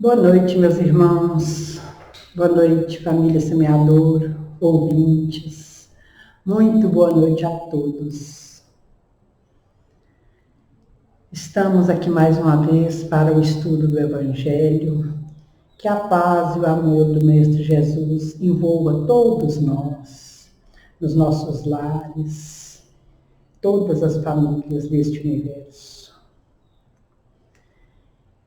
Boa noite, meus irmãos. Boa noite, família semeadora, ouvintes. Muito boa noite a todos. Estamos aqui mais uma vez para o estudo do Evangelho. Que a paz e o amor do Mestre Jesus envolva todos nós, nos nossos lares, todas as famílias deste universo.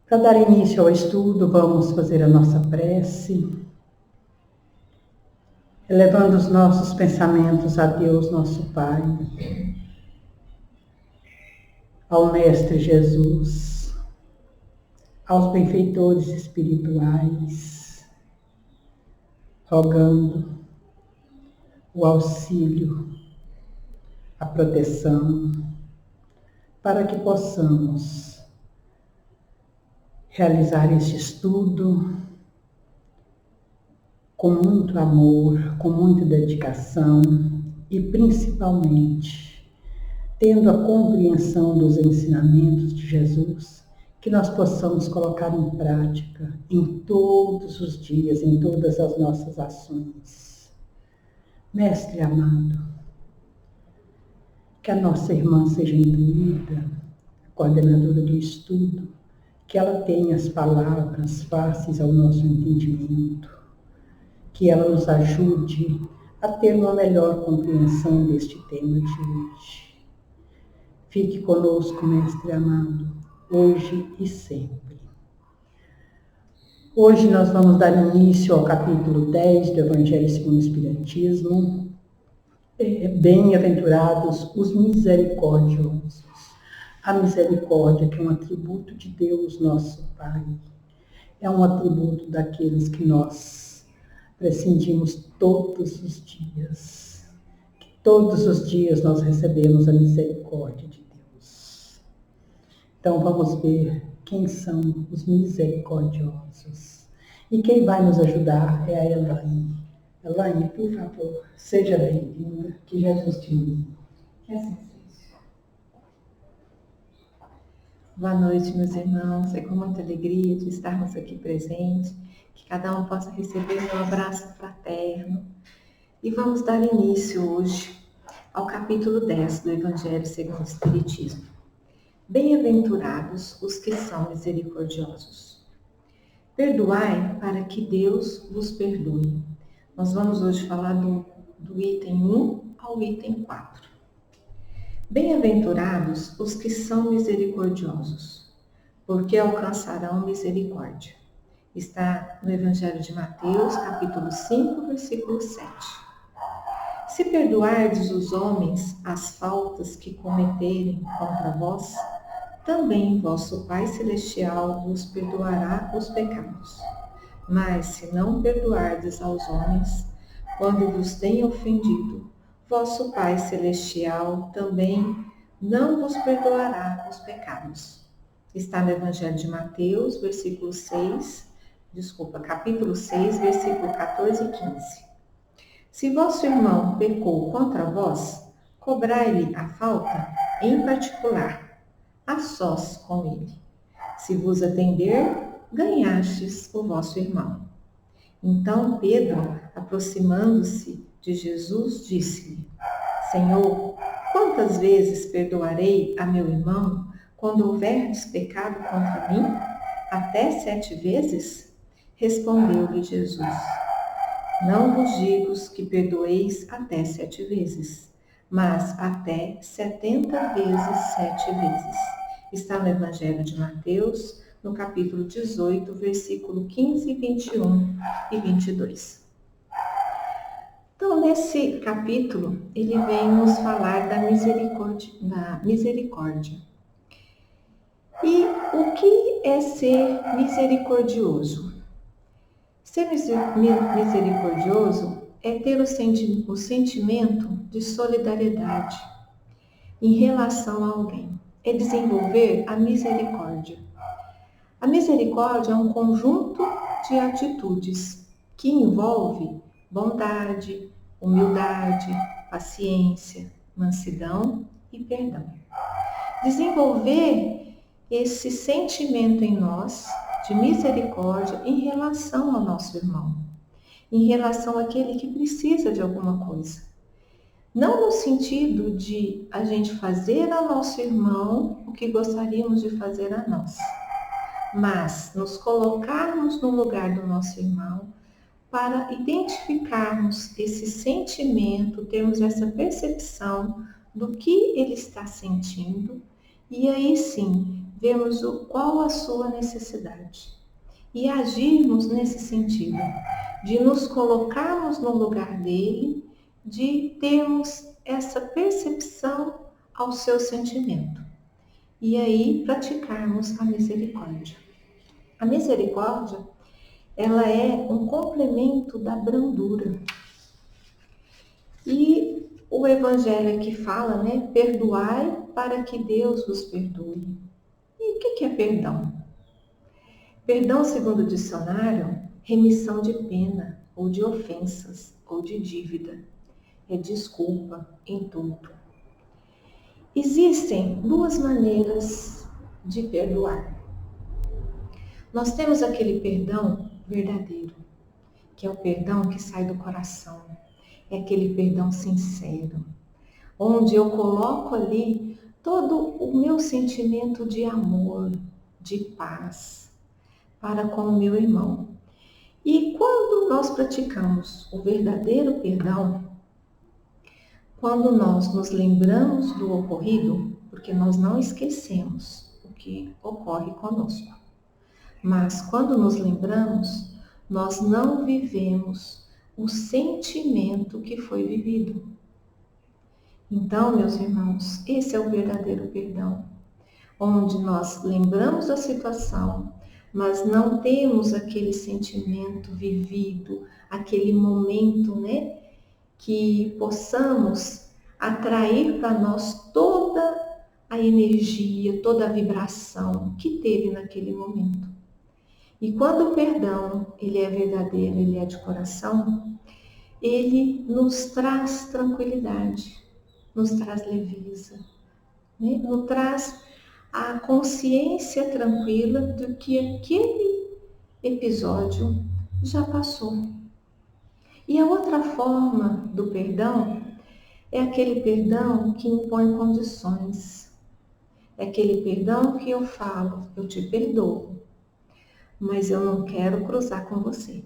Para dar início ao estudo, vamos fazer a nossa prece, elevando os nossos pensamentos a Deus, nosso Pai, ao Mestre Jesus, aos benfeitores espirituais, rogando o auxílio, a proteção, para que possamos realizar este estudo com muito amor, com muita dedicação e principalmente tendo a compreensão dos ensinamentos de Jesus, que nós possamos colocar em prática em todos os dias, em todas as nossas ações. Mestre amado, que a nossa irmã seja intuída, coordenadora do estudo, que ela tenha as palavras fáceis ao nosso entendimento, que ela nos ajude a ter uma melhor compreensão deste tema de hoje. Fique conosco, Mestre amado, hoje e sempre. Hoje nós vamos dar início ao capítulo 10 do Evangelho segundo o Espiritismo. Bem-aventurados os misericordiosos. A misericórdia, que é um atributo de Deus, nosso Pai, é um atributo daqueles que nós prescindimos todos os dias. Que todos os dias nós recebemos a misericórdia de Deus. Então vamos ver quem são os misericordiosos. E quem vai nos ajudar é a Elaine. Elaine, por favor, seja bem-vinda, que Jesus te use. Que assim seja. Boa noite, meus irmãos. É com muita alegria de estarmos aqui presentes, que cada um possa receber meu abraço fraterno. E vamos dar início hoje ao capítulo 10 do Evangelho segundo o Espiritismo. Bem-aventurados os que são misericordiosos. Perdoai para que Deus vos perdoe. Nós vamos hoje falar do item 1 ao item 4. Bem-aventurados os que são misericordiosos, porque alcançarão misericórdia. Está no Evangelho de Mateus, capítulo 5, versículo 7. Se perdoardes os homens as faltas que cometerem contra vós, também vosso Pai Celestial vos perdoará os pecados. Mas se não perdoardes aos homens, quando vos têm ofendido, vosso Pai Celestial também não vos perdoará os pecados. Está no Evangelho de Mateus, capítulo 6, versículo 14 e 15. Se vosso irmão pecou contra vós, cobrai-lhe a falta em particular, a sós com ele. Se vos atender, ganhastes o vosso irmão. Então Pedro, aproximando-se de Jesus, disse-lhe: Senhor, quantas vezes perdoarei a meu irmão quando houverdes pecado contra mim? Até 7 vezes? Respondeu-lhe Jesus: Não vos digo que perdoeis até 7 vezes, mas até 70 vezes 7 vezes. Está no Evangelho de Mateus, no capítulo 18, versículo 15, 21 e 22. Então, nesse capítulo, ele vem nos falar da misericórdia. E o que é ser misericordioso? Ser misericordioso é ter o sentimento de solidariedade em relação a alguém. É desenvolver a misericórdia. A misericórdia é um conjunto de atitudes que envolve bondade, humildade, paciência, mansidão e perdão. Desenvolver esse sentimento em nós de misericórdia em relação ao nosso irmão, em relação àquele que precisa de alguma coisa. Não no sentido de a gente fazer ao nosso irmão o que gostaríamos de fazer a nós, mas nos colocarmos no lugar do nosso irmão para identificarmos esse sentimento, termos essa percepção do que ele está sentindo e aí sim vermos qual a sua necessidade e agirmos nesse sentido, de nos colocarmos no lugar dele, de termos essa percepção ao seu sentimento e aí praticarmos a misericórdia. A misericórdia, ela é um complemento da brandura. E o Evangelho aqui fala, né? Perdoai para que Deus vos perdoe. E o que é perdão? Perdão, segundo o dicionário, remissão de pena, ou de ofensas, ou de dívida. É desculpa em tudo. Existem duas maneiras de perdoar. Nós temos aquele perdão verdadeiro, que é o perdão que sai do coração. É aquele perdão sincero, onde eu coloco ali todo o meu sentimento de amor, de paz para com o meu irmão. E quando nós praticamos o verdadeiro perdão, quando nós nos lembramos do ocorrido, porque nós não esquecemos o que ocorre conosco, mas quando nos lembramos, nós não vivemos o sentimento que foi vivido. Então, meus irmãos, esse é o verdadeiro perdão, onde nós lembramos da situação, mas não temos aquele sentimento vivido, aquele momento, né, que possamos atrair para nós toda a energia, toda a vibração que teve naquele momento. E quando o perdão, ele é verdadeiro, ele é de coração, ele nos traz tranquilidade, nos traz leveza, né? Nos traz a consciência tranquila de que aquele episódio já passou. E a outra forma do perdão é aquele perdão que impõe condições. É aquele perdão que eu falo, eu te perdoo, mas eu não quero cruzar com você.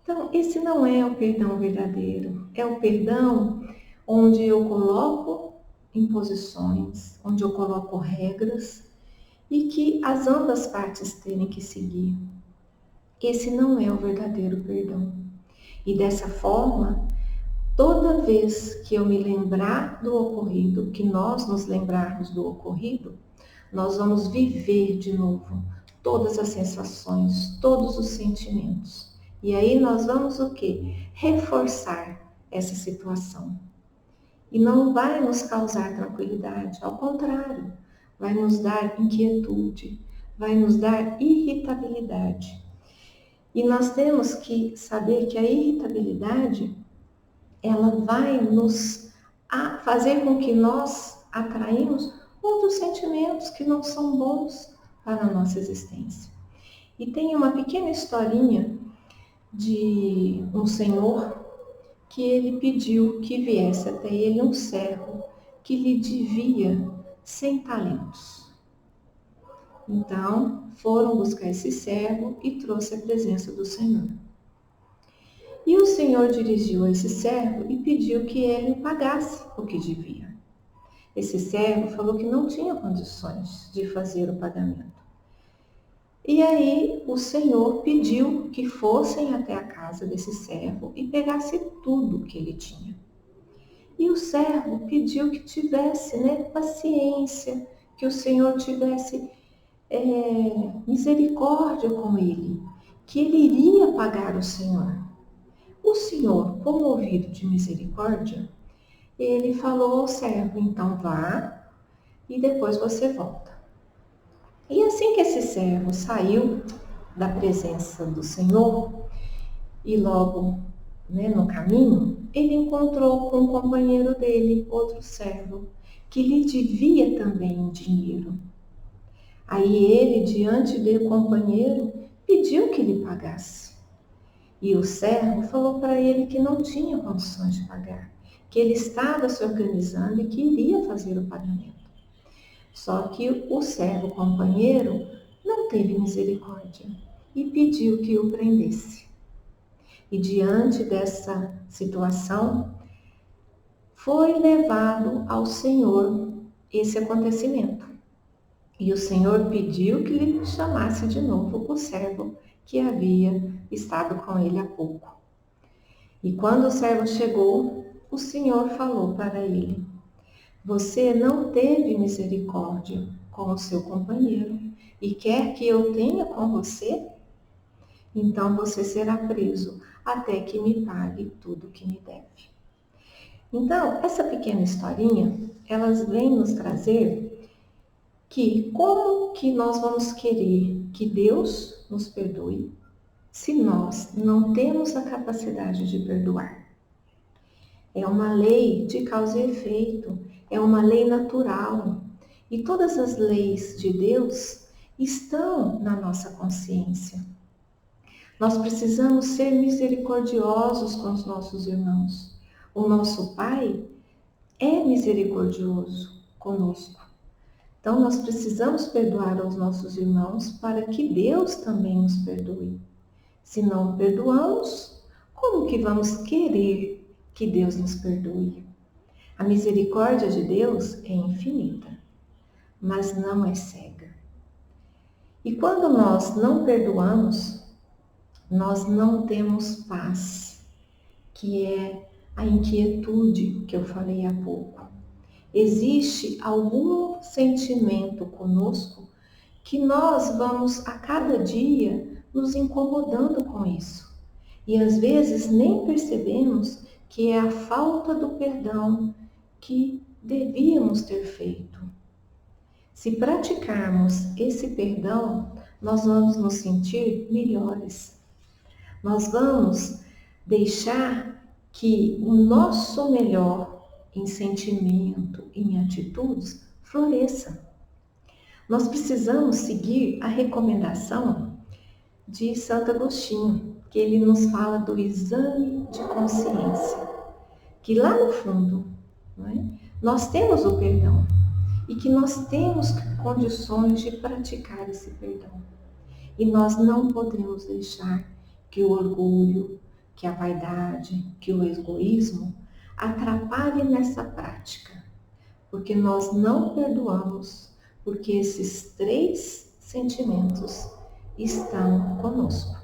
Então, esse não é o perdão verdadeiro. É o perdão onde eu coloco imposições, onde eu coloco regras e que as ambas partes terem que seguir. Esse não é o verdadeiro perdão. E dessa forma, toda vez que eu me lembrar do ocorrido, que nós nos lembrarmos do ocorrido, nós vamos viver de novo todas as sensações, todos os sentimentos. E aí nós vamos o quê? Reforçar essa situação. E não vai nos causar tranquilidade, ao contrário, vai nos dar inquietude, vai nos dar irritabilidade. E nós temos que saber que a irritabilidade, ela vai nos fazer com que nós atraímos outros sentimentos que não são bons para a nossa existência. E tem uma pequena historinha de um senhor que ele pediu que viesse até ele um servo que lhe devia 100 talentos. Então, foram buscar esse servo e trouxe a presença do Senhor. E o Senhor dirigiu a esse servo e pediu que ele pagasse o que devia. Esse servo falou que não tinha condições de fazer o pagamento. E aí o Senhor pediu que fossem até a casa desse servo e pegasse tudo que ele tinha. E o servo pediu que tivesse, paciência, que o Senhor tivesse misericórdia com ele, que ele iria pagar o Senhor. O Senhor, comovido de misericórdia, ele falou ao servo, então vá e depois você volta. E assim que esse servo saiu da presença do Senhor e logo no caminho, ele encontrou com um companheiro dele, outro servo, que lhe devia também dinheiro. Aí ele, diante do companheiro, pediu que lhe pagasse. E o servo falou para ele que não tinha condições de pagar, que ele estava se organizando e que iria fazer o pagamento. Só que o servo companheiro não teve misericórdia e pediu que o prendesse. E diante dessa situação, foi levado ao Senhor esse acontecimento. E o Senhor pediu que lhe chamasse de novo o servo que havia estado com ele há pouco. E quando o servo chegou, o Senhor falou para ele: você não teve misericórdia com o seu companheiro e quer que eu tenha com você? Então você será preso até que me pague tudo que me deve. Então, essa pequena historinha, elas vêm nos trazer que como que nós vamos querer que Deus nos perdoe se nós não temos a capacidade de perdoar. É uma lei de causa e efeito, é uma lei natural. E todas as leis de Deus estão na nossa consciência. Nós precisamos ser misericordiosos com os nossos irmãos. O nosso Pai é misericordioso conosco. Então nós precisamos perdoar aos nossos irmãos para que Deus também nos perdoe. Se não perdoamos, como que vamos querer que Deus nos perdoe? A misericórdia de Deus é infinita, mas não é cega. E quando nós não perdoamos, nós não temos paz, que é a inquietude que eu falei há pouco. Existe algum sentimento conosco que nós vamos a cada dia nos incomodando com isso. E às vezes nem percebemos que é a falta do perdão que devíamos ter feito. Se praticarmos esse perdão, nós vamos nos sentir melhores. Nós vamos deixar que o nosso melhor em sentimento, em atitudes, floresça. Nós precisamos seguir a recomendação de Santo Agostinho, que ele nos fala do exame de consciência, que lá no fundo, não é? Nós temos o perdão e que nós temos condições de praticar esse perdão. E nós não podemos deixar que o orgulho, que a vaidade, que o egoísmo atrapalhe nessa prática, porque nós não perdoamos, porque esses 3 sentimentos estão conosco.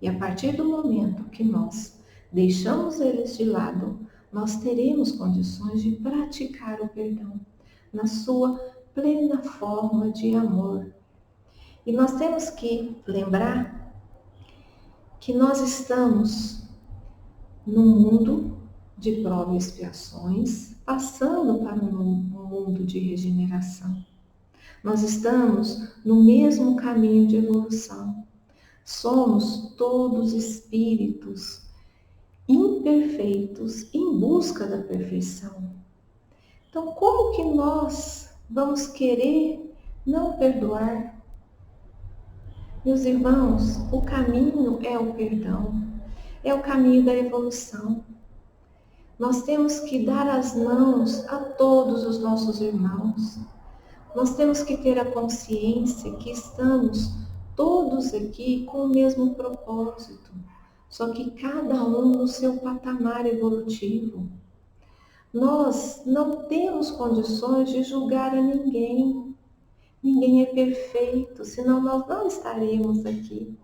E a partir do momento que nós deixamos eles de lado, nós teremos condições de praticar o perdão na sua plena forma de amor. E nós temos que lembrar que nós estamos num mundo de provas e expiações, passando para um mundo de regeneração. Nós estamos no mesmo caminho de evolução. Somos todos espíritos imperfeitos em busca da perfeição. Então, como que nós vamos querer não perdoar? Meus irmãos, o caminho é o perdão, é o caminho da evolução. Nós temos que dar as mãos a todos os nossos irmãos. Nós temos que ter a consciência que estamos todos aqui com o mesmo propósito, só que cada um no seu patamar evolutivo. Nós não temos condições de julgar a ninguém. Ninguém é perfeito, senão nós não estaríamos aqui.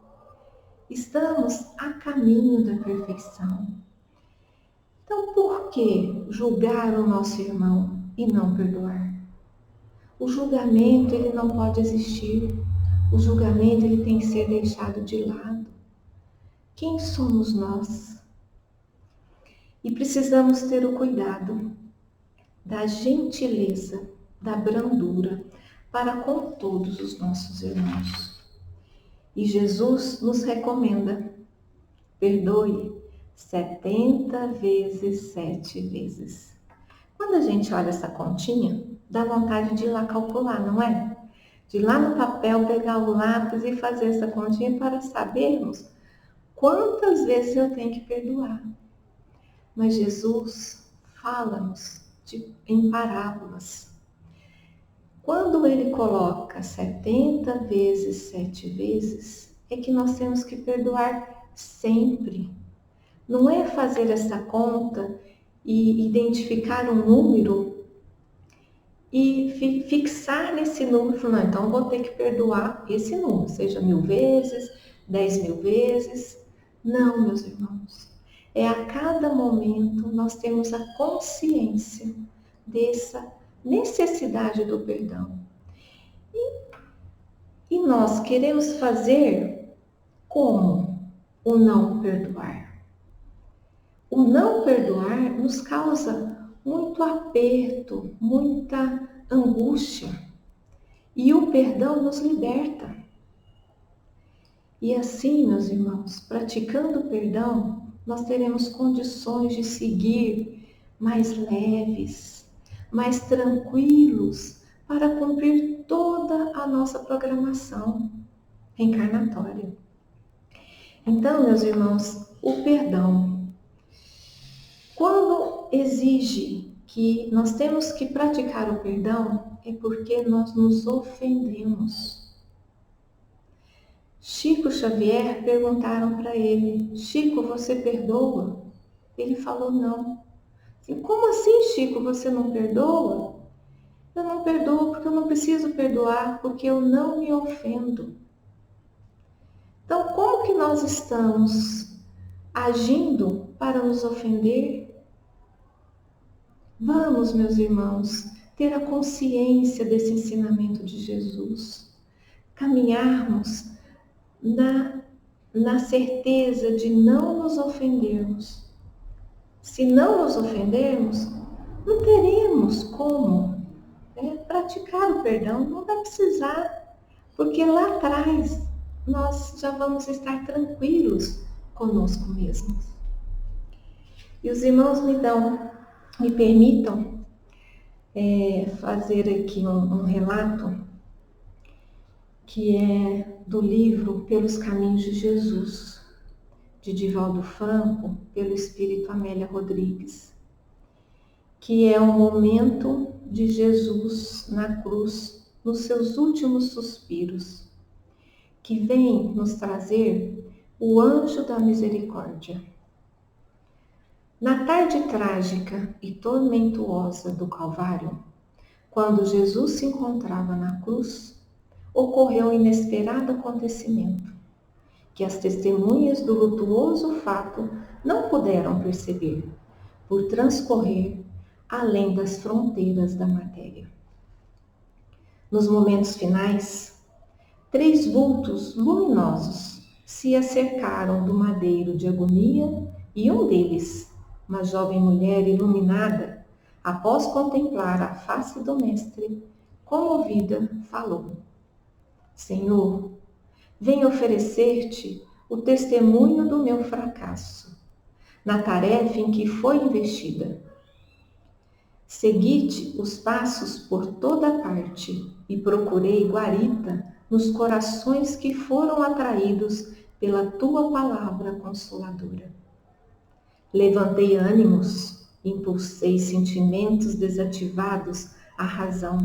Estamos a caminho da perfeição. Então, por que julgar o nosso irmão e não perdoar? O julgamento, ele não pode existir. O julgamento, ele tem que ser deixado de lado. Quem somos nós? E precisamos ter o cuidado da gentileza, da brandura para com todos os nossos irmãos. E Jesus nos recomenda: perdoe 70 vezes 7 vezes. Quando a gente olha essa continha, dá vontade de ir lá calcular, não é? de ir lá no papel, pegar o lápis e fazer essa continha para sabermos quantas vezes eu tenho que perdoar. Mas Jesus fala-nos em parábolas. Quando ele coloca 70 vezes, 7 vezes, é que nós temos que perdoar sempre. Não é fazer essa conta e identificar um número e fixar nesse número, não, então eu vou ter que perdoar esse número, seja 1000 vezes, 10.000 vezes. Não, meus irmãos. É a cada momento nós temos a consciência dessa necessidade do perdão. E nós queremos fazer como o não perdoar? O não perdoar nos causa muito aperto, muita angústia. E o perdão nos liberta. E assim, meus irmãos, praticando o perdão, nós teremos condições de seguir mais leves, mais tranquilos, para cumprir toda a nossa programação reencarnatória. Então, meus irmãos, o perdão, quando exige que nós temos que praticar o perdão, é porque nós nos ofendemos. Chico Xavier perguntaram para ele: Chico, você perdoa? Ele falou não. Como assim, Chico, você não perdoa? Eu não perdoo porque eu não preciso perdoar, porque eu não me ofendo. Então, como que nós estamos agindo para nos ofender? Vamos, meus irmãos, ter a consciência desse ensinamento de Jesus. Caminharmos na certeza de não nos ofendermos. Se não nos ofendermos, não teremos como praticar o perdão, não vai precisar, porque lá atrás nós já vamos estar tranquilos conosco mesmos. E os irmãos me permitam fazer aqui um relato que é do livro Pelos Caminhos de Jesus, de Divaldo Franco, pelo Espírito Amélia Rodrigues, que é o momento de Jesus na cruz, nos seus últimos suspiros, que vem nos trazer o anjo da misericórdia. Na tarde trágica e tormentuosa do Calvário, quando Jesus se encontrava na cruz, ocorreu um inesperado acontecimento, que as testemunhas do lutuoso fato não puderam perceber, por transcorrer além das fronteiras da matéria. Nos momentos finais, 3 vultos luminosos se acercaram do madeiro de agonia e um deles, uma jovem mulher iluminada, após contemplar a face do Mestre, comovida, falou: Senhor, venho oferecer-te o testemunho do meu fracasso, na tarefa em que foi investida. Segui-te os passos por toda parte e procurei guarita nos corações que foram atraídos pela tua palavra consoladora. Levantei ânimos, impulsei sentimentos desativados à razão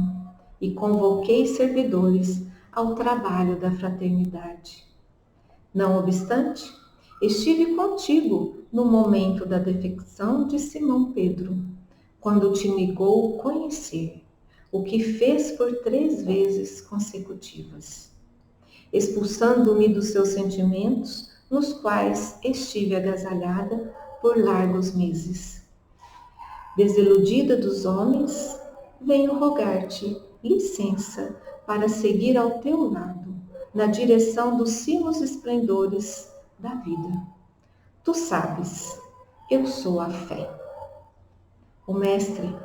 e convoquei servidores ao trabalho da fraternidade. Não obstante, estive contigo no momento da defecção de Simão Pedro, quando te negou conhecer, o que fez por 3 vezes consecutivas, expulsando-me dos seus sentimentos, nos quais estive agasalhada por largos meses. Desiludida dos homens, venho rogar-te licença para seguir ao teu lado, na direção dos cimos esplendores da vida. Tu sabes, eu sou a fé. O mestre,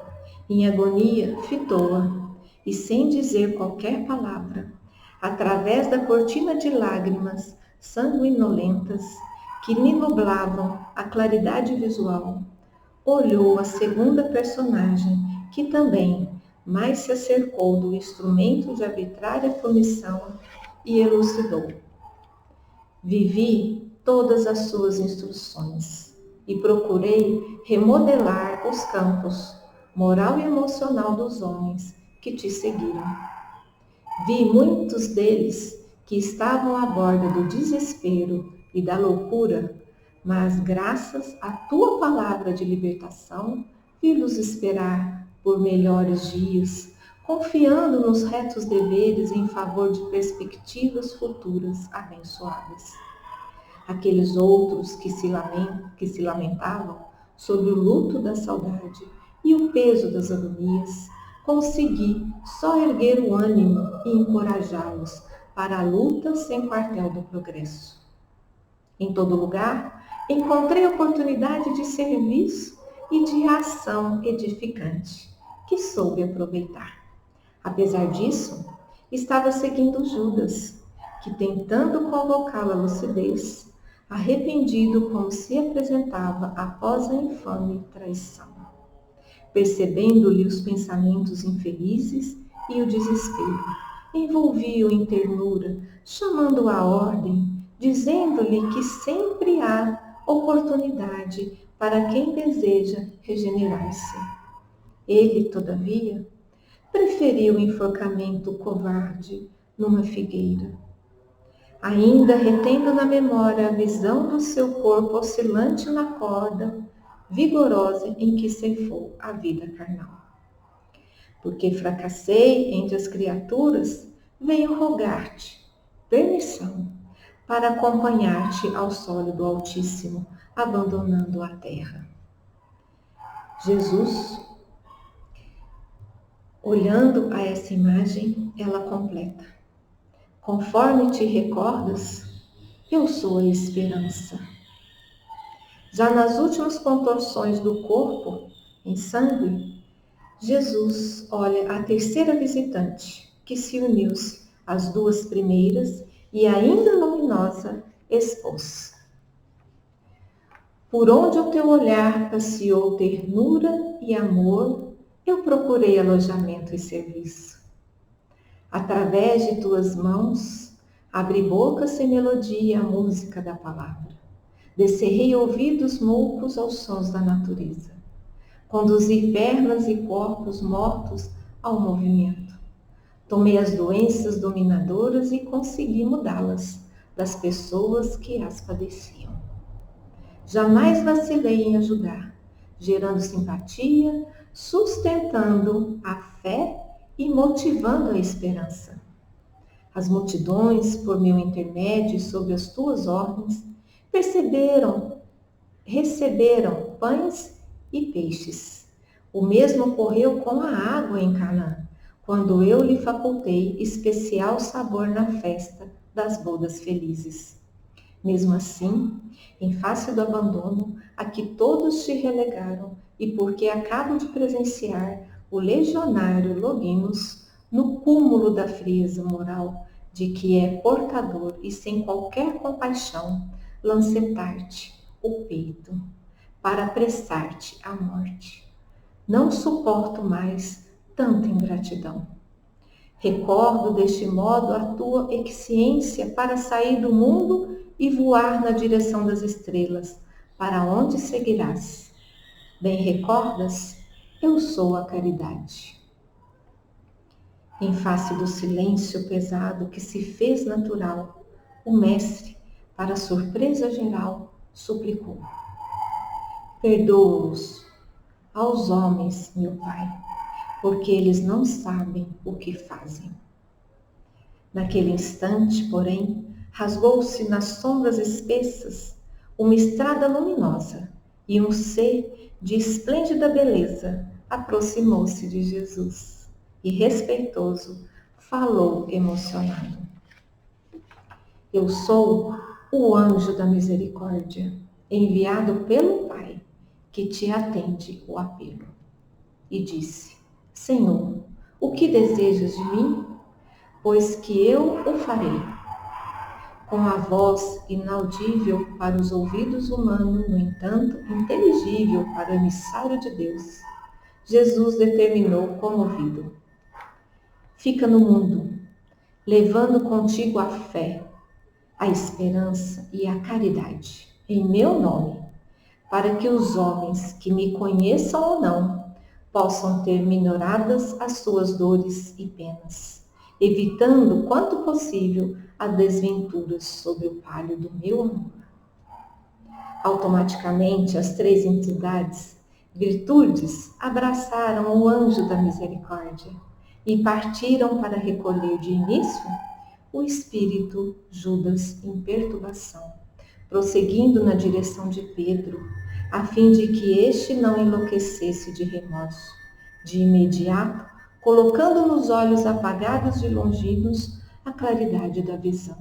em agonia, fitou-a, e sem dizer qualquer palavra, através da cortina de lágrimas sanguinolentas que lhe nublavam a claridade visual, olhou a segunda personagem, que também, mais se acercou do instrumento de arbitrária punição e elucidou. Vivi todas as suas instruções e procurei remodelar os campos moral e emocional dos homens que te seguiram. Vi muitos deles que estavam à borda do desespero e da loucura, mas graças à tua palavra de libertação, vi-los esperar por melhores dias, confiando nos retos deveres em favor de perspectivas futuras abençoadas. Aqueles outros que se lamentavam sobre o luto da saudade e o peso das agonias, consegui só erguer o ânimo e encorajá-los para a luta sem quartel do progresso. Em todo lugar, encontrei oportunidade de serviço e de ação edificante, que soube aproveitar. Apesar disso, estava seguindo Judas, que tentando convocá-lo à lucidez, arrependido como se apresentava após a infame traição. Percebendo-lhe os pensamentos infelizes e o desespero, envolvi-o em ternura, chamando-o à ordem, dizendo-lhe que sempre há oportunidade para quem deseja regenerar-se. Ele, todavia, preferiu o enforcamento covarde numa figueira, ainda retendo na memória a visão do seu corpo oscilante na corda vigorosa em que ceifou a vida carnal. Porque fracassei entre as criaturas, venho rogar-te permissão para acompanhar-te ao solo do Altíssimo, abandonando a terra. Jesus, olhando a essa imagem, ela completa: conforme te recordas, eu sou a esperança. Já nas últimas contorções do corpo, em sangue, Jesus olha a terceira visitante, que se uniu-se às duas primeiras e ainda luminosa expôs. Por onde o teu olhar passeou ternura e amor, eu procurei alojamento e serviço. Através de tuas mãos, abri boca sem melodia a música da palavra. Descerrei ouvidos moucos aos sons da natureza. Conduzi pernas e corpos mortos ao movimento. Tomei as doenças dominadoras e consegui mudá-las das pessoas que as padeciam. Jamais vacilei em ajudar, gerando simpatia, sustentando a fé e motivando a esperança. As multidões, por meu intermédio e sob as tuas ordens, receberam pães e peixes. O mesmo ocorreu com a água em Canaã, quando eu lhe facultei especial sabor na festa das bodas felizes. Mesmo assim, em face do abandono a que todos te relegaram e porque acabo de presenciar o legionário Longinos no cúmulo da frieza moral de que é portador e sem qualquer compaixão, lancetar-te o peito para apressar-te à morte. Não suporto mais tanta ingratidão. Recordo deste modo a tua eficiência para sair do mundo e voar na direção das estrelas, para onde seguirás. Bem recordas? Eu sou a caridade. Em face do silêncio pesado que se fez natural, o mestre, para surpresa geral, suplicou: perdoa-os aos homens, meu Pai, porque eles não sabem o que fazem. Naquele instante, porém, rasgou-se nas sombras espessas uma estrada luminosa e um ser de esplêndida beleza aproximou-se de Jesus e, respeitoso, falou emocionado: eu sou o anjo da misericórdia, enviado pelo Pai, que te atende o apelo. E disse: Senhor, o que desejas de mim? Pois que eu o farei. Com a voz inaudível para os ouvidos humanos, no entanto, inteligível para o emissário de Deus, Jesus determinou comovido: Fica no mundo, levando contigo a fé, a esperança e a caridade, em meu nome, para que os homens que me conheçam ou não possam ter minoradas as suas dores e penas, evitando, quanto possível, as desventuras sob o palio do meu amor. Automaticamente, as três entidades, virtudes, abraçaram o anjo da misericórdia e partiram para recolher de início o espírito Judas em perturbação, prosseguindo na direção de Pedro, a fim de que este não enlouquecesse de remorso. De imediato, colocando nos olhos apagados de Longinos a claridade da visão.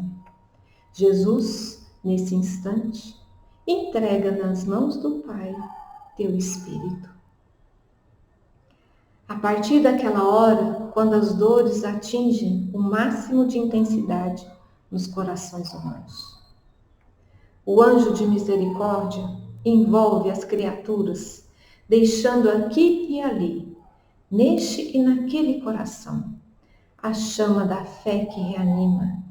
Jesus, nesse instante, entrega nas mãos do Pai teu espírito. A partir daquela hora, quando as dores atingem o máximo de intensidade nos corações humanos, o anjo de misericórdia envolve as criaturas, deixando aqui e ali, neste e naquele coração, a chama da fé que reanima,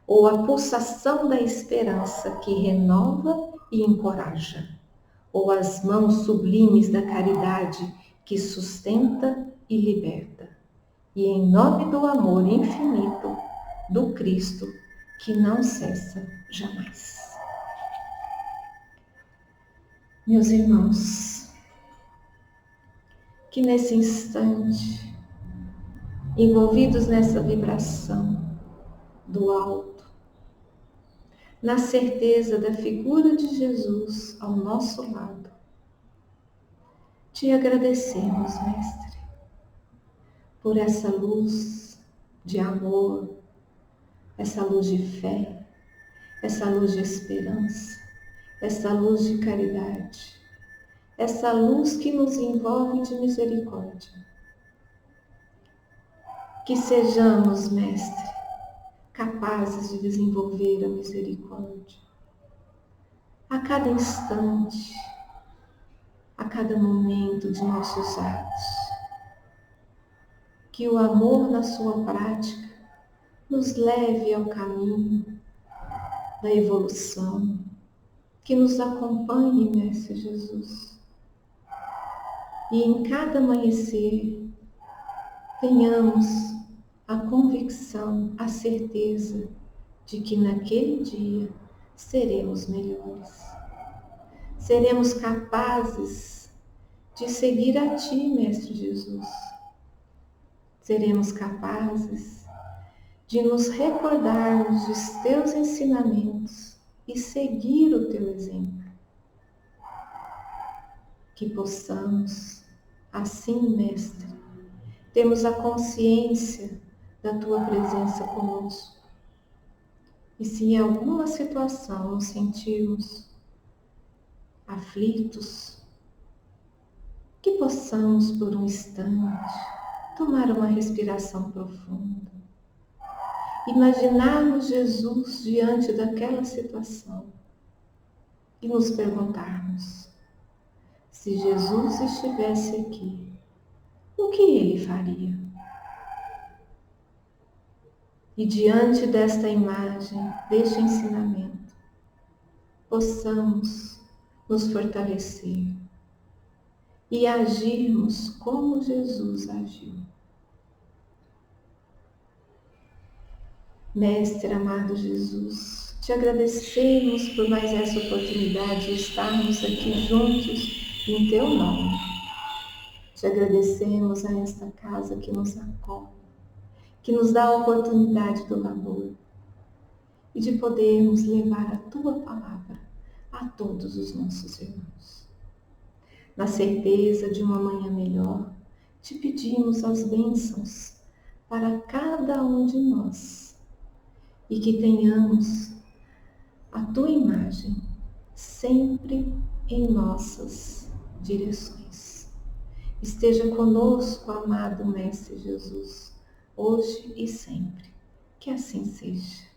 ou a pulsação da esperança que renova e encoraja, ou as mãos sublimes da caridade que sustenta e liberta, e em nome do amor infinito do Cristo que não cessa jamais. Meus irmãos, que nesse instante, envolvidos nessa vibração do alto, na certeza da figura de Jesus ao nosso lado, te agradecemos, Mestre, por essa luz de amor, essa luz de fé, essa luz de esperança, essa luz de caridade, essa luz que nos envolve de misericórdia. Que sejamos, Mestre, capazes de desenvolver a misericórdia a cada instante, a cada momento de nossos atos. Que o amor na sua prática nos leve ao caminho da evolução, que nos acompanhe, Mestre Jesus. E em cada amanhecer tenhamos a convicção, a certeza de que naquele dia seremos melhores. Seremos capazes de seguir a Ti, Mestre Jesus. Seremos capazes de nos recordarmos dos Teus ensinamentos e seguir o Teu exemplo. Que possamos, assim, Mestre, termos a consciência da Tua presença conosco. E se em alguma situação nos sentirmos aflitos, que possamos por um instante tomar uma respiração profunda, imaginarmos Jesus diante daquela situação e nos perguntarmos: se Jesus estivesse aqui, o que ele faria? E diante desta imagem, deste ensinamento, possamos nos fortalecer e agirmos como Jesus agiu. Mestre amado Jesus, te agradecemos por mais essa oportunidade de estarmos aqui juntos em Teu nome. Te agradecemos a esta casa que nos acolhe, que nos dá a oportunidade do amor e de podermos levar a Tua palavra a todos os nossos irmãos. Na certeza de uma manhã melhor, te pedimos as bênçãos para cada um de nós e que tenhamos a Tua imagem sempre em nossas direções. Esteja conosco, amado Mestre Jesus, hoje e sempre. Que assim seja.